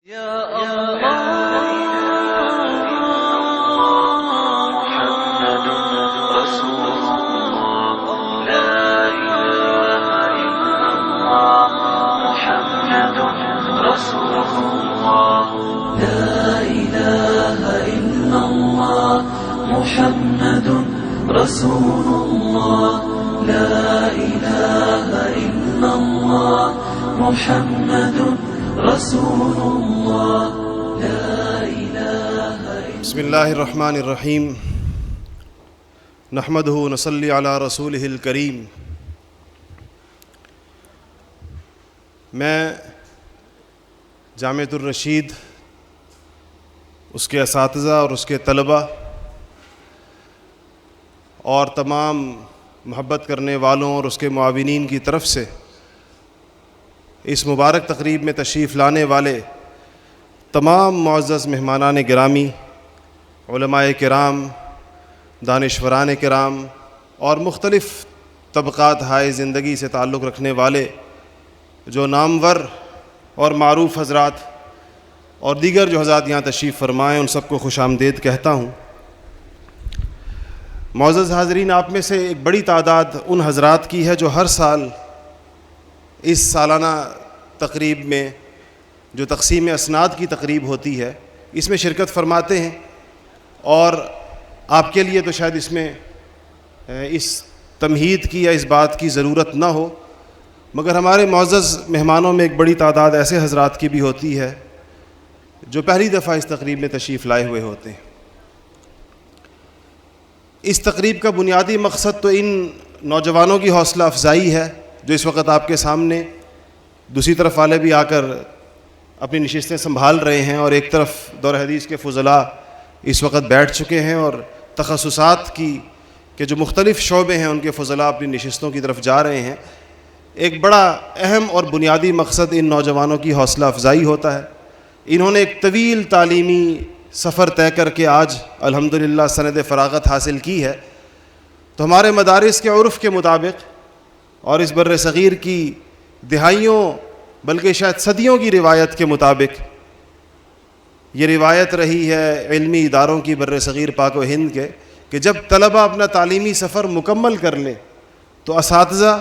محمد رسول الله لا إله إلا الله محمد رسول الله لا إله إلا بسم الله الرحمن الرحيم نحمده ونصلي على رسوله الكريم. میں جامعۃ الرشید، اس کے اساتذہ اور اس کے طلبہ اور تمام محبت کرنے والوں اور اس کے معاونین کی طرف سے اس مبارک تقریب میں تشریف لانے والے تمام معزز مہمانان گرامی، علماء کرام، دانشوران کرام اور مختلف طبقات ہائے زندگی سے تعلق رکھنے والے جو نامور اور معروف حضرات اور دیگر جو حضرات یہاں تشریف فرمائیں، ان سب کو خوش آمدید کہتا ہوں. معزز حاضرین، آپ میں سے ایک بڑی تعداد ان حضرات کی ہے جو ہر سال اس سالانہ تقریب میں جو تقسیم اسناد کی تقریب ہوتی ہے اس میں شرکت فرماتے ہیں، اور آپ کے لیے تو شاید اس میں اس تمہید کی یا اس بات کی ضرورت نہ ہو، مگر ہمارے معزز مہمانوں میں ایک بڑی تعداد ایسے حضرات کی بھی ہوتی ہے جو پہلی دفعہ اس تقریب میں تشریف لائے ہوئے ہوتے ہیں. اس تقریب کا بنیادی مقصد تو ان نوجوانوں کی حوصلہ افزائی ہے جو اس وقت آپ کے سامنے دوسری طرف والے بھی آ کر اپنی نشستیں سنبھال رہے ہیں، اور ایک طرف دور حدیث کے فضلاء اس وقت بیٹھ چکے ہیں، اور تخصصات کی کہ جو مختلف شعبے ہیں ان کے فضلاء اپنی نشستوں کی طرف جا رہے ہیں. ایک بڑا اہم اور بنیادی مقصد ان نوجوانوں کی حوصلہ افزائی ہوتا ہے. انہوں نے ایک طویل تعلیمی سفر طے کر کے آج الحمدللہ سند فراغت حاصل کی ہے. تو ہمارے مدارس کے عرف کے مطابق اور اس بر صغیر کی دہائیوں بلکہ شاید صدیوں کی روایت کے مطابق یہ روایت رہی ہے علمی اداروں کی بر صغیر پاک و ہند کے کہ جب طلبہ اپنا تعلیمی سفر مکمل کر لیں تو اساتذہ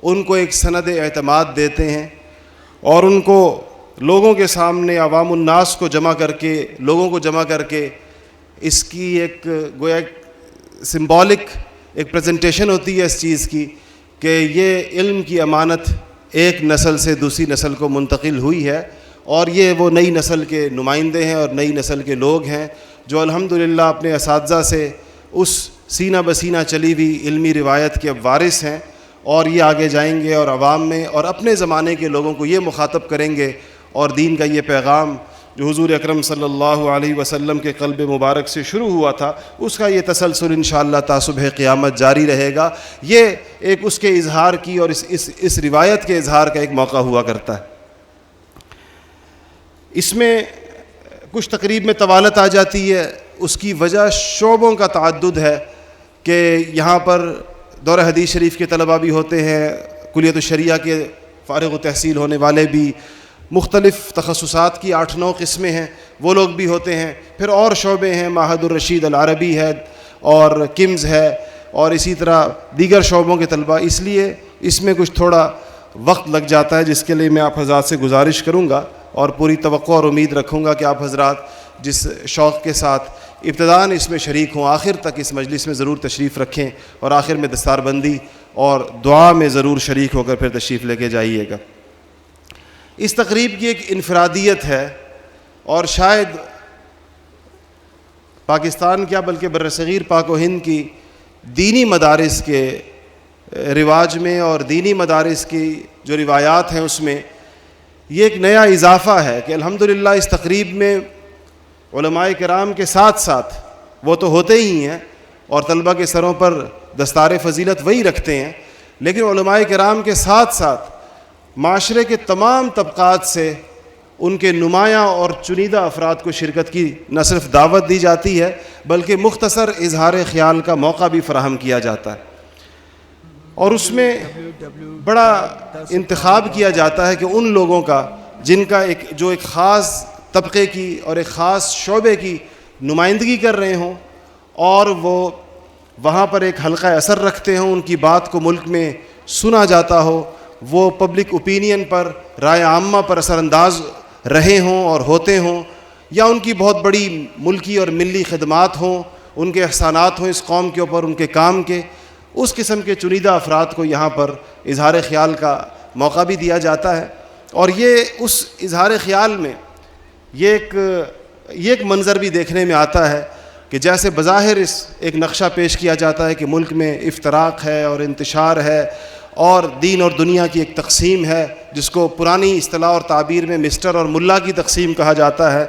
ان کو ایک سند اعتماد دیتے ہیں، اور ان کو لوگوں کے سامنے عوام الناس کو جمع کر کے لوگوں کو جمع کر کے اس کی ایک گویا سمبولک ایک پریزنٹیشن ہوتی ہے اس چیز کی کہ یہ علم کی امانت ایک نسل سے دوسری نسل کو منتقل ہوئی ہے، اور یہ وہ نئی نسل کے نمائندے ہیں اور نئی نسل کے لوگ ہیں جو الحمدللہ اپنے اساتذہ سے اس سینہ بسینہ چلی ہوئی علمی روایت کے اب وارث ہیں، اور یہ آگے جائیں گے اور عوام میں اور اپنے زمانے کے لوگوں کو یہ مخاطب کریں گے، اور دین کا یہ پیغام جو حضور اکرم صلی اللہ علیہ وسلم کے قلب مبارک سے شروع ہوا تھا اس کا یہ تسلسل انشاءاللہ تا صبح قیامت جاری رہے گا. یہ ایک اس کے اظہار کی اور اس روایت کے اظہار کا ایک موقع ہوا کرتا ہے. اس میں کچھ تقریب میں طوالت آ جاتی ہے، اس کی وجہ شعبوں کا تعدد ہے کہ یہاں پر دور حدیث شریف کے طلبہ بھی ہوتے ہیں، کلیت الشریعہ کے فارغ التحصیل ہونے والے بھی، مختلف تخصصات کی 8-9 قسمیں ہیں وہ لوگ بھی ہوتے ہیں، پھر اور شعبے ہیں، معہد الرشید العربی ہے اور کمز ہے، اور اسی طرح دیگر شعبوں کے طلبہ. اس لیے اس میں کچھ تھوڑا وقت لگ جاتا ہے، جس کے لیے میں آپ حضرات سے گزارش کروں گا اور پوری توقع اور امید رکھوں گا کہ آپ حضرات جس شوق کے ساتھ ابتداءً اس میں شریک ہوں آخر تک اس مجلس میں ضرور تشریف رکھیں، اور آخر میں دستار بندی اور دعا میں ضرور شریک ہو کر پھر تشریف لے کے جائیے گا. اس تقریب کی ایک انفرادیت ہے، اور شاید پاکستان کیا بلکہ بر صغیر پاک و ہند کی دینی مدارس کے رواج میں اور دینی مدارس کی جو روایات ہیں اس میں یہ ایک نیا اضافہ ہے کہ الحمدللہ اس تقریب میں علماء کرام کے ساتھ ساتھ وہ تو ہوتے ہی ہیں اور طلبہ کے سروں پر دستار فضیلت وہی رکھتے ہیں، لیکن علماء کرام کے ساتھ ساتھ معاشرے کے تمام طبقات سے ان کے نمایاں اور چنیدہ افراد کو شرکت کی نہ صرف دعوت دی جاتی ہے بلکہ مختصر اظہار خیال کا موقع بھی فراہم کیا جاتا ہے، اور اس میں بڑا انتخاب کیا جاتا ہے کہ ان لوگوں کا جن کا ایک خاص طبقے کی اور ایک خاص شعبے کی نمائندگی کر رہے ہوں اور وہ وہاں پر ایک حلقہ اثر رکھتے ہوں, ان کی بات کو ملک میں سنا جاتا ہو, وہ پبلک اوپینین پر, رائے عامہ پر اثر انداز رہے ہوں اور ہوتے ہوں, یا ان کی بہت بڑی ملکی اور ملی خدمات ہوں, ان کے احسانات ہوں اس قوم کے اوپر, ان کے کام کے, اس قسم کے چنیدہ افراد کو یہاں پر اظہار خیال کا موقع بھی دیا جاتا ہے. اور یہ اس اظہار خیال میں یہ ایک منظر بھی دیکھنے میں آتا ہے کہ جیسے بظاہر ایک نقشہ پیش کیا جاتا ہے کہ ملک میں افتراق ہے اور انتشار ہے اور دین اور دنیا کی ایک تقسیم ہے, جس کو پرانی اصطلاح اور تعبیر میں مسٹر اور ملا کی تقسیم کہا جاتا ہے.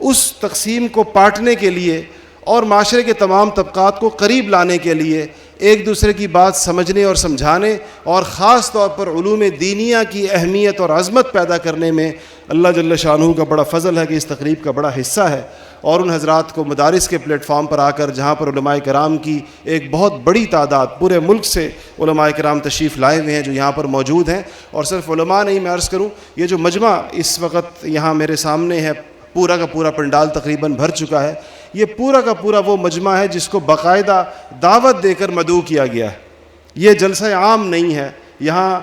اس تقسیم کو پاٹنے کے لیے اور معاشرے کے تمام طبقات کو قریب لانے کے لیے, ایک دوسرے کی بات سمجھنے اور سمجھانے اور خاص طور پر علوم دینیہ کی اہمیت اور عظمت پیدا کرنے میں اللہ جل شانہ کا بڑا فضل ہے کہ اس تقریب کا بڑا حصہ ہے. اور ان حضرات کو مدارس کے پلیٹ فارم پر آ کر, جہاں پر علماء کرام کی ایک بہت بڑی تعداد پورے ملک سے علماء کرام تشریف لائے ہوئے ہیں جو یہاں پر موجود ہیں, اور صرف علماء نہیں, میں عرض کروں یہ جو مجمع اس وقت یہاں میرے سامنے ہے, پورا کا پورا پنڈال تقریباً بھر چکا ہے, یہ پورا کا پورا وہ مجمع ہے جس کو باقاعدہ دعوت دے کر مدعو کیا گیا ہے. یہ جلسہ عام نہیں ہے. یہاں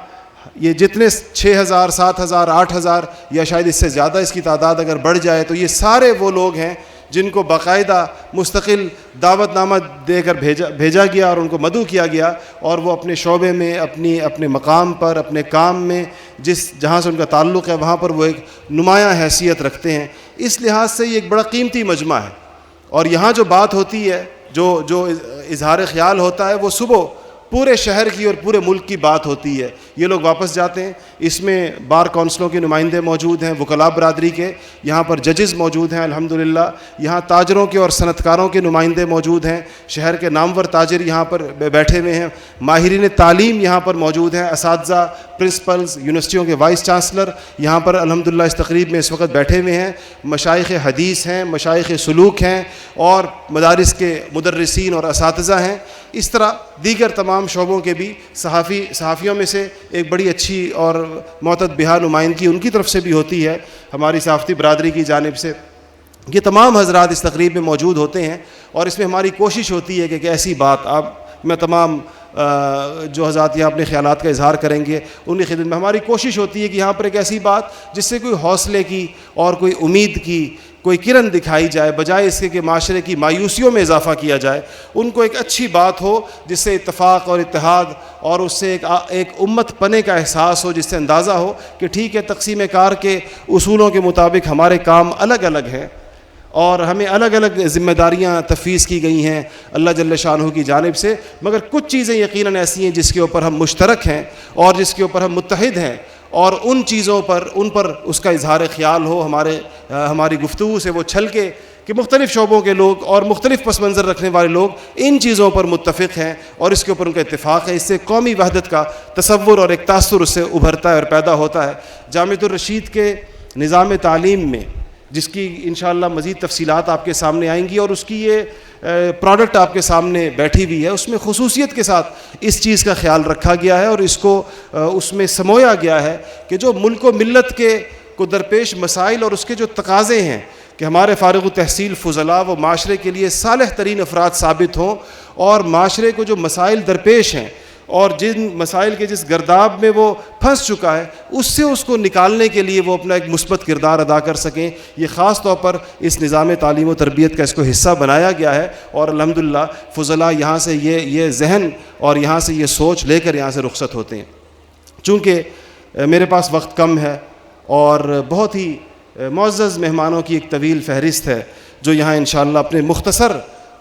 یہ جتنے 6,000 7,000 8,000 یا شاید اس سے زیادہ اس کی تعداد اگر بڑھ جائے تو یہ سارے وہ لوگ ہیں جن کو باقاعدہ مستقل دعوت نامہ دے کر بھیجا گیا اور ان کو مدعو کیا گیا, اور وہ اپنے شعبے میں اپنے مقام پر اپنے کام میں جہاں سے ان کا تعلق ہے وہاں پر وہ ایک نمایاں حیثیت رکھتے ہیں. اس لحاظ سے یہ ایک بڑا قیمتی مجمع ہے. اور یہاں جو بات ہوتی ہے, جو اظہار خیال ہوتا ہے, وہ صبح پورے شہر کی اور پورے ملک کی بات ہوتی ہے. یہ لوگ واپس جاتے ہیں, اس میں بار کونسلوں کے نمائندے موجود ہیں, وکلاء برادری کے, یہاں پر ججز موجود ہیں الحمدللہ, یہاں تاجروں کے اور صنعتکاروں کے نمائندے موجود ہیں, شہر کے نامور تاجر یہاں پر بیٹھے ہوئے ہیں, ماہرین تعلیم یہاں پر موجود ہیں, اساتذہ, پرنسپلز, یونیورسٹیوں کے وائس چانسلر یہاں پر الحمدللہ اس تقریب میں اس وقت بیٹھے ہوئے ہیں, مشائخ حدیث ہیں, مشائخ سلوک ہیں, اور مدارس کے مدرسین اور اساتذہ ہیں. اس طرح دیگر تمام شعبوں کے بھی صحافیوں میں سے ایک بڑی اچھی اور معتد بہا نمائندگی ان کی طرف سے بھی ہوتی ہے ہماری صحافتی برادری کی جانب سے. یہ تمام حضرات اس تقریب میں موجود ہوتے ہیں, اور اس میں ہماری کوشش ہوتی ہے کہ ایسی بات میں تمام جو حضرات یہاں اپنے خیالات کا اظہار کریں گے ان کی خدمت میں ہماری کوشش ہوتی ہے کہ یہاں پر ایک ایسی بات جس سے کوئی حوصلے کی اور کوئی امید کی کوئی کرن دکھائی جائے, بجائے اس کے کہ معاشرے کی مایوسیوں میں اضافہ کیا جائے. ان کو ایک اچھی بات ہو جس سے اتفاق اور اتحاد اور اس سے ایک امت پنے کا احساس ہو, جس سے اندازہ ہو کہ ٹھیک ہے تقسیم کار کے اصولوں کے مطابق ہمارے کام الگ الگ ہیں اور ہمیں الگ الگ ذمہ داریاں تفویض کی گئی ہیں اللہ جل شانہ کی جانب سے, مگر کچھ چیزیں یقیناً ایسی ہیں جس کے اوپر ہم مشترک ہیں اور جس کے اوپر ہم متحد ہیں, اور ان چیزوں پر اس کا اظہار خیال ہو ہماری گفتگو سے وہ چھل کے کہ مختلف شعبوں کے لوگ اور مختلف پس منظر رکھنے والے لوگ ان چیزوں پر متفق ہیں اور اس کے اوپر ان کا اتفاق ہے. اس سے قومی وحدت کا تصور اور ایک تاثر اس سے ابھرتا ہے اور پیدا ہوتا ہے. جامعۃ الرشید کے نظام تعلیم میں, جس کی انشاءاللہ مزید تفصیلات آپ کے سامنے آئیں گی اور اس کی یہ پروڈکٹ آپ کے سامنے بیٹھی ہوئی ہے, اس میں خصوصیت کے ساتھ اس چیز کا خیال رکھا گیا ہے اور اس کو اس میں سمویا گیا ہے کہ جو ملک و ملت کو درپیش مسائل اور اس کے جو تقاضے ہیں کہ ہمارے فارغ التحصیل فضلاء وہ معاشرے کے لیے صالح ترین افراد ثابت ہوں, اور معاشرے کو جو مسائل درپیش ہیں اور جن مسائل کے جس گرداب میں وہ پھنس چکا ہے اس سے اس کو نکالنے کے لیے وہ اپنا ایک مثبت کردار ادا کر سکیں. یہ خاص طور پر اس نظام تعلیم و تربیت کا اس کو حصہ بنایا گیا ہے, اور الحمدللہ فضلاء یہاں سے یہ ذہن اور یہاں سے یہ سوچ لے کر یہاں سے رخصت ہوتے ہیں. چونکہ میرے پاس وقت کم ہے اور بہت ہی معزز مہمانوں کی ایک طویل فہرست ہے جو یہاں انشاءاللہ اپنے مختصر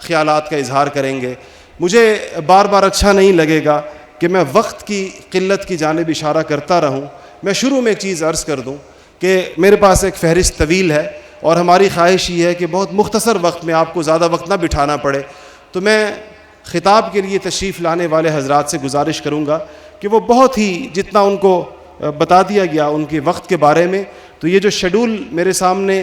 خیالات کا اظہار کریں گے, مجھے بار بار اچھا نہیں لگے گا کہ میں وقت کی قلت کی جانب اشارہ کرتا رہوں. میں شروع میں ایک چیز عرض کر دوں کہ میرے پاس ایک فہرست طویل ہے اور ہماری خواہش یہ ہے کہ بہت مختصر وقت میں آپ کو زیادہ وقت نہ بٹھانا پڑے. تو میں خطاب کے لیے تشریف لانے والے حضرات سے گزارش کروں گا کہ وہ بہت ہی جتنا ان کو بتا دیا گیا ان کے وقت کے بارے میں, تو یہ جو شیڈول میرے سامنے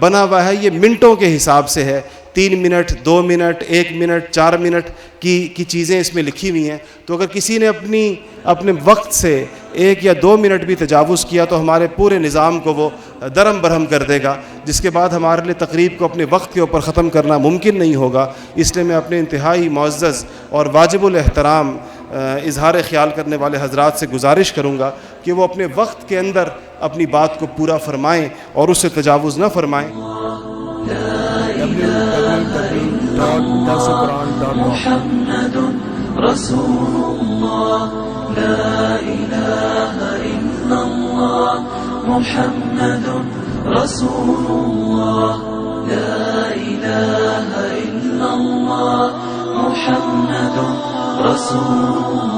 بنا ہوا ہے یہ منٹوں کے حساب سے ہے، 3 منٹ 2 منٹ 1 منٹ 4 منٹ کی چیزیں اس میں لکھی ہوئی ہیں. تو اگر کسی نے اپنے وقت سے 1 یا 2 منٹ بھی تجاوز کیا تو ہمارے پورے نظام کو وہ درہم برہم کر دے گا، جس کے بعد ہمارے لیے تقریب کو اپنے وقت کے اوپر ختم کرنا ممکن نہیں ہوگا. اس لیے میں اپنے انتہائی معزز اور واجب الاحترام اظہار خیال کرنے والے حضرات سے گزارش کروں گا کہ وہ اپنے وقت کے اندر اپنی بات کو پورا فرمائیں اور اس سے تجاوز نہ فرمائیں. محمد رسول اللہ لا الہ الا اللہ محمد رسول اللہ لا الہ الا اللہ محمد رسول اللہ.